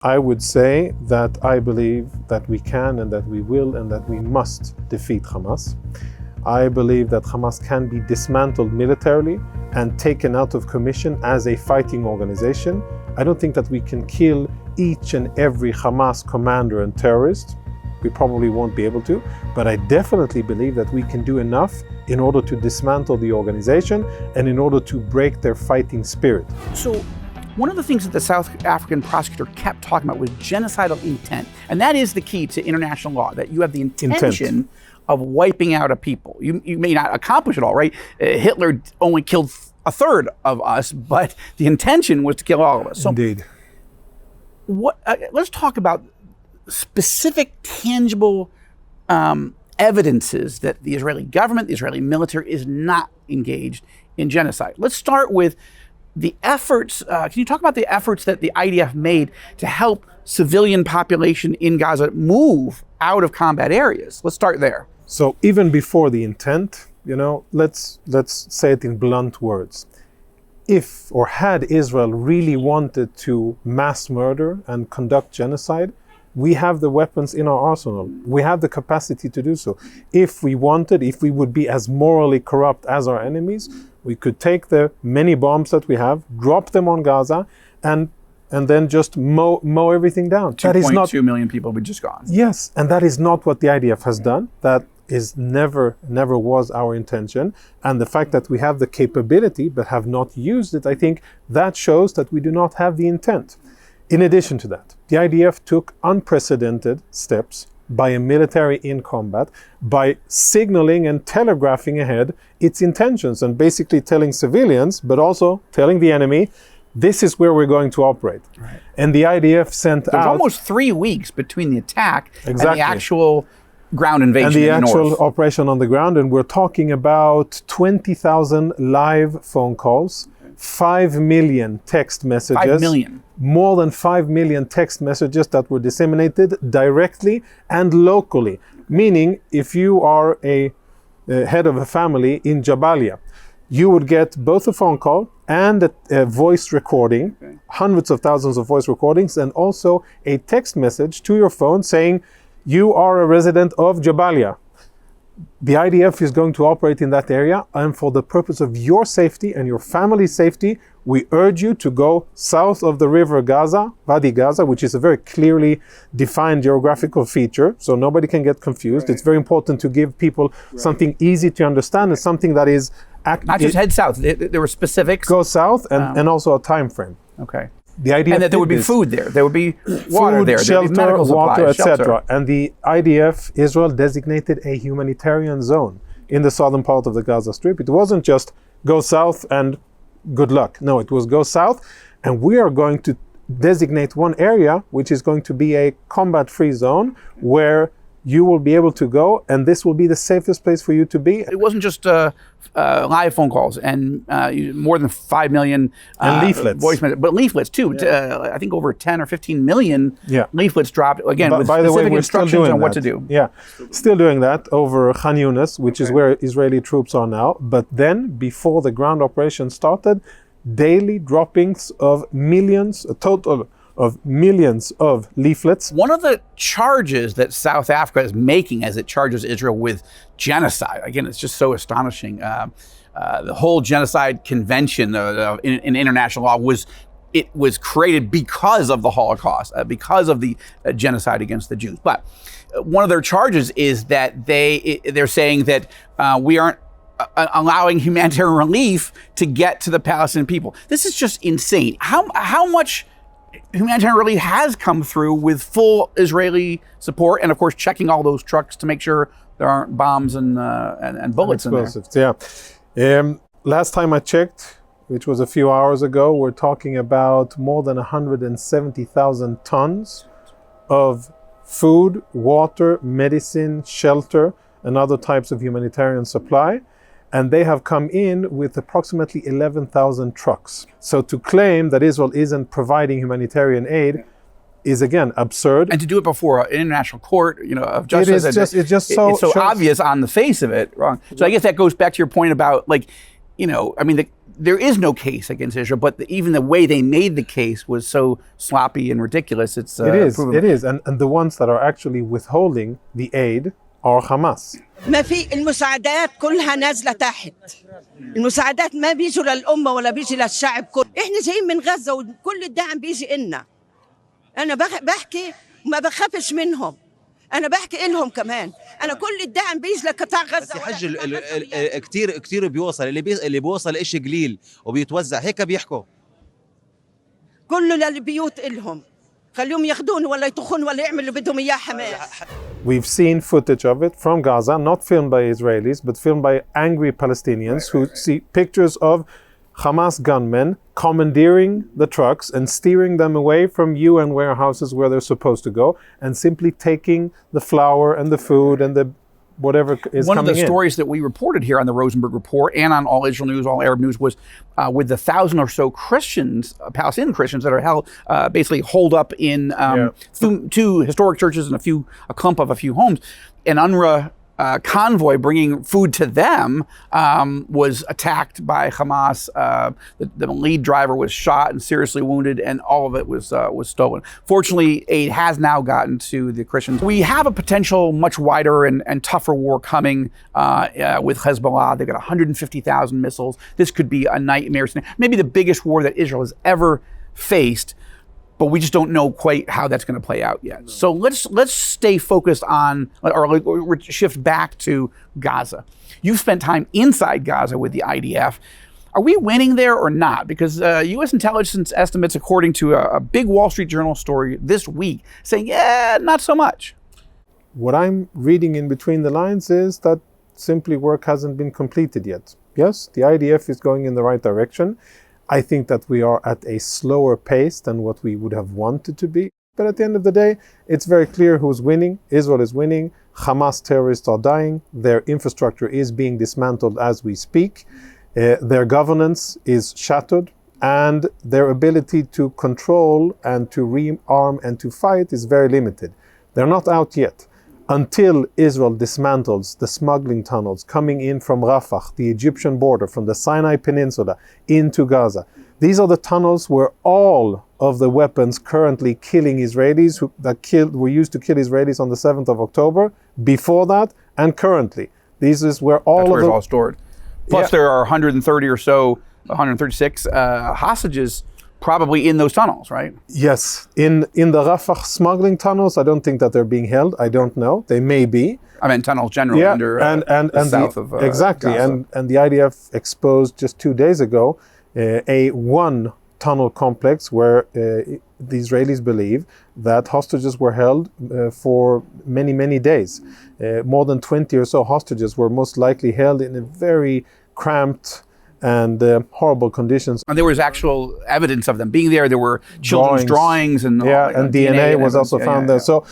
I would say that I believe that we can and that we will and that we must defeat Hamas. I believe that Hamas can be dismantled militarily and taken out of commission as a fighting organization. I don't think that we can kill each and every Hamas commander and terrorist. We probably won't be able to, but I definitely believe that we can do enough in order to dismantle the organization and in order to break their fighting spirit. So one of the things that the South African prosecutor kept talking about was genocidal intent. And that is the key to international law, that you have the intention of wiping out a people. You may not accomplish it all, right? Hitler only killed a third of us, but the intention was to kill all of us. So Indeed. Let's talk about specific, tangible evidences that the Israeli government, the Israeli military is not engaged in genocide. Let's start with the efforts. Can you talk about the efforts that the IDF made to help civilian population in Gaza move out of combat areas? Let's start there. So even before the intent, let's say it in blunt words. If or had Israel really wanted to mass murder and conduct genocide, we have the weapons in our arsenal. We have the capacity to do so. If we wanted, if we would be as morally corrupt as our enemies, we could take the many bombs that we have, drop them on Gaza, and then just mow everything down. 2.2 million people would be just gone. Yes, and that is not what the IDF has done. That is never was our intention. And the fact that we have the capability but have not used it, I think that shows that we do not have the intent. In addition to that, the IDF took unprecedented steps by a military in combat, by signaling and telegraphing ahead its intentions and basically telling civilians, but also telling the enemy, this is where we're going to operate. Right. And the IDF sent out... There's almost 3 weeks between the attack and the actual ground invasion and the in the actual north. operation on the ground. And we're talking about 20,000 live phone calls, 5 million text messages. 5 million. More than 5 million text messages that were disseminated directly and locally. Meaning, if you are a head of a family in Jabalia, you would get both a phone call and a voice recording, hundreds of thousands of voice recordings, and also a text message to your phone saying, you are a resident of Jabalia. The IDF is going to operate in that area, and for the purpose of your safety and your family's safety, we urge you to go south of the river Gaza, Wadi Gaza, which is a very clearly defined geographical feature, so nobody can get confused. It's very important to give people something easy to understand and something that is... Not just head south, there were specifics. Go south and also a time frame. Okay. The IDF and that there would be food there. There would be water food, there. Shelter, there would be medical water, supplies, etc. And the IDF, Israel, designated a humanitarian zone in the southern part of the Gaza Strip. It wasn't just go south and good luck. No, it was go south, and we are going to designate one area which is going to be a combat-free zone where you will be able to go, and this will be the safest place for you to be. It wasn't just live phone calls and more than 5 million and leaflets, voice messages, but leaflets too. I think over 10 or 15 million leaflets dropped again with by the way, specific we're instructions still doing on what that. to do. Yeah, still doing that over Khan Yunis, which is where Israeli troops are now. But then, before the ground operation started, daily droppings of millions, a total of millions of leaflets. One of the charges that South Africa is making as it charges Israel with genocide, again, it's just so astonishing. The whole genocide convention in international law was created because of the Holocaust, because of the genocide against the Jews. But one of their charges is that they're saying that we aren't allowing humanitarian relief to get to the Palestinian people. This is just insane. How much humanitarian relief has come through with full Israeli support, and of course checking all those trucks to make sure there aren't bombs and bullets in there. Yeah. Last time I checked, which was a few hours ago, we're talking about more than 170,000 tons of food, water, medicine, shelter, and other types of humanitarian supply. And they have come in with approximately 11,000 trucks. So to claim that Israel isn't providing humanitarian aid is again absurd. And to do it before an international court, of justice, it's just so obvious on the face of it, wrong. So I guess that goes back to your point about the there is no case against Israel, but even the way they made the case was so sloppy and ridiculous. It is. And the ones that are actually withholding the aid are Hamas. ما في المساعدات كلها نازلة تحت. المساعدات ما بيجوا للأمة ولا بيجي للشعب كله. إحنا جايين من غزة وكل الدعم بيجي إلنا. أنا بحكي وما بخافش منهم. أنا بحكي إلهم كمان. أنا كل الدعم بيجي لقطاع غزة. حج كتير بيوصل اللي بيوصل إشي قليل وبيتوزع هيك بيحكوا. كله للبيوت إلهم. خليهم ياخدون ولا يطخون ولا يعملوا اللي بدهم إياه حماس. We've seen footage of it from Gaza, not filmed by Israelis, but filmed by angry Palestinians who see pictures of Hamas gunmen commandeering the trucks and steering them away from UN warehouses where they're supposed to go, and simply taking the flour and the food and the whatever is One coming of the in. stories that we reported here on the Rosenberg Report and on All Israel News, All Arab News, was with the 1,000 or so Christians, Palestinian Christians, that are held, basically holed up in two historic churches and a clump of a few homes. An UNRWA convoy bringing food to them was attacked by Hamas. The lead driver was shot and seriously wounded, and all of it was stolen. Fortunately, aid has now gotten to the Christians. We have a potential much wider and tougher war coming with Hezbollah. They've got 150,000 missiles. This could be a nightmare scenario. Maybe the biggest war that Israel has ever faced, but we just don't know quite how that's going to play out yet. So let's stay focused on, or shift back to Gaza. You've spent time inside Gaza with the IDF. Are we winning there or not? Because U.S. intelligence estimates, according to a big Wall Street Journal story this week, saying, yeah, not so much. What I'm reading in between the lines is that simply work hasn't been completed yet. Yes, the IDF is going in the right direction. I think that we are at a slower pace than what we would have wanted to be. But at the end of the day, it's very clear who's winning. Israel is winning. Hamas terrorists are dying. Their infrastructure is being dismantled as we speak. Their governance is shattered. And their ability to control and to rearm and to fight is very limited. They're not out yet. Until Israel dismantles the smuggling tunnels coming in from Rafah, the Egyptian border, from the Sinai Peninsula into Gaza. These are the tunnels where all of the weapons currently killing Israelis were used to kill Israelis on the 7th of October, before that, and currently. This is where all That's all stored. Plus there are 130 or so, 136 hostages probably in those tunnels, right? Yes. In the Rafah smuggling tunnels, I don't think that they're being held. I don't know. They may be. I mean, tunnels generally under south of exactly. Gaza. And the IDF exposed just 2 days ago one tunnel complex where the Israelis believe that hostages were held for many, many days. More than 20 or so hostages were most likely held in a very cramped and horrible conditions. And there was actual evidence of them being there. There were children's drawings and and DNA was also found there. So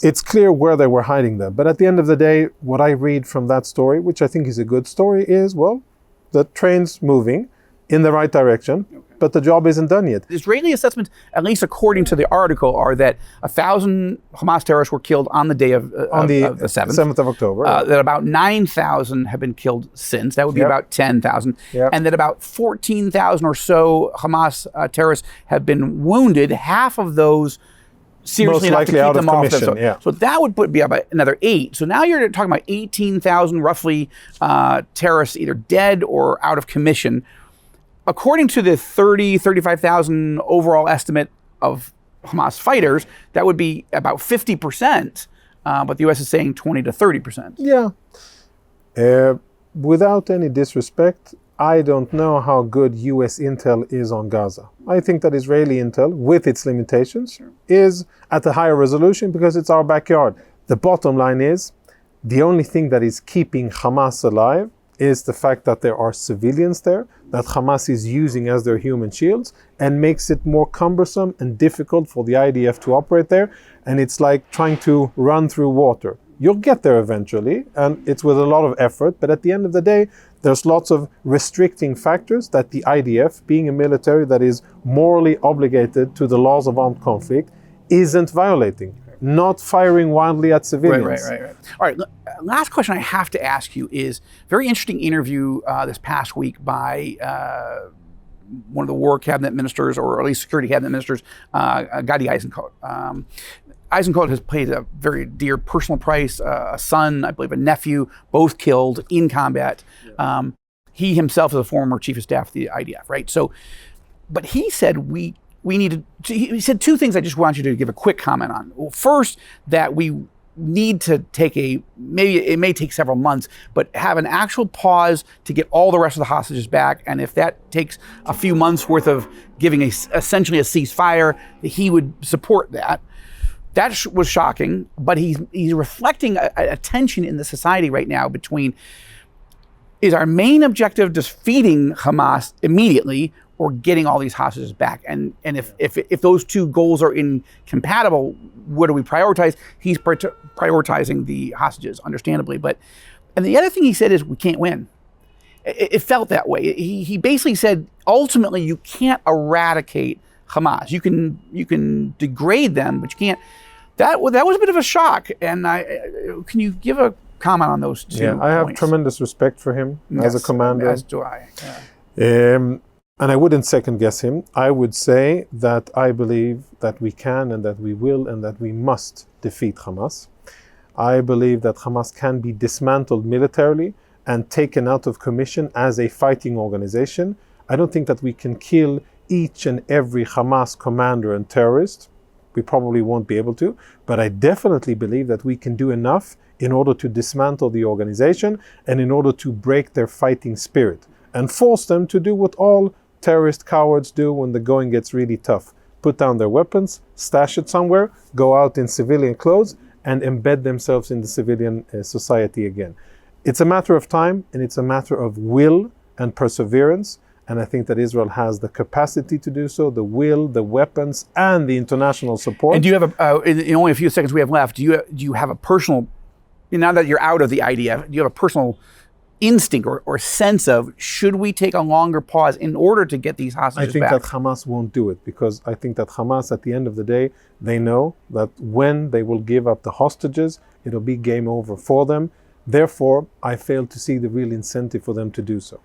it's clear where they were hiding them. But at the end of the day, what I read from that story, which I think is a good story, is, well, the train's moving in the right direction, but the job isn't done yet. Israeli assessments, at least according to the article, are that 1,000 Hamas terrorists were killed on the day of the 7th of October. That about 9,000 have been killed since. That would be about 10,000. And that about 14,000 or so Hamas terrorists have been wounded. Half of those seriously enough to keep them off. So that would be about another 8. So now you're talking about 18,000 roughly terrorists either dead or out of commission. According to the 35,000 overall estimate of Hamas fighters, that would be about 50%, but the U.S. is saying 20 to 30%. Yeah. Without any disrespect, I don't know how good U.S. intel is on Gaza. I think that Israeli intel, with its limitations, is at a higher resolution because it's our backyard. The bottom line is, the only thing that is keeping Hamas alive is the fact that there are civilians there that Hamas is using as their human shields, and makes it more cumbersome and difficult for the IDF to operate there. And it's like trying to run through water. You'll get there eventually, and it's with a lot of effort, but at the end of the day, there's lots of restricting factors that the IDF, being a military that is morally obligated to the laws of armed conflict, isn't violating. Not firing wildly at civilians. Right. All right, last question I have to ask you is very interesting interview this past week by one of the war cabinet ministers, or at least security cabinet ministers, Gadi Eisenkot. Eisenkot has paid a very dear personal price, a son, I believe a nephew, both killed in combat. He himself is a former chief of staff of the IDF, right? So, but he said we needed, he said two things I just want you to give a quick comment on. Well, first, that we need to take maybe it may take several months, but have an actual pause to get all the rest of the hostages back. And if that takes a few months worth of giving essentially a ceasefire, he would support that. That was shocking, but he's reflecting a tension in the society right now between, is our main objective defeating Hamas immediately or getting all these hostages back? And if those two goals are incompatible, what do we prioritize? He's prioritizing the hostages, understandably. And the other thing he said is we can't win. It felt that way. He basically said, ultimately, you can't eradicate Hamas. You can degrade them, but you can't. That was a bit of a shock. And can you give a comment on those two? Yeah, I have points? Tremendous respect for him as a commander. As do I. Yeah. And I wouldn't second guess him. I would say that I believe that we can and that we will and that we must defeat Hamas. I believe that Hamas can be dismantled militarily and taken out of commission as a fighting organization. I don't think that we can kill each and every Hamas commander and terrorist. We probably won't be able to, but I definitely believe that we can do enough in order to dismantle the organization and in order to break their fighting spirit and force them to do what all terrorist cowards do when the going gets really tough. Put down their weapons, stash it somewhere, go out in civilian clothes, and embed themselves in the civilian society again. It's a matter of time, and it's a matter of will and perseverance. And I think that Israel has the capacity to do so, the will, the weapons, and the international support. And do you have in only a few seconds we have left, do you have a personal, now that you're out of the IDF, do you have a personal instinct or sense of, should we take a longer pause in order to get these hostages back? I think that Hamas won't do it, because I think that Hamas, at the end of the day, they know that when they will give up the hostages, it'll be game over for them. Therefore, I fail to see the real incentive for them to do so.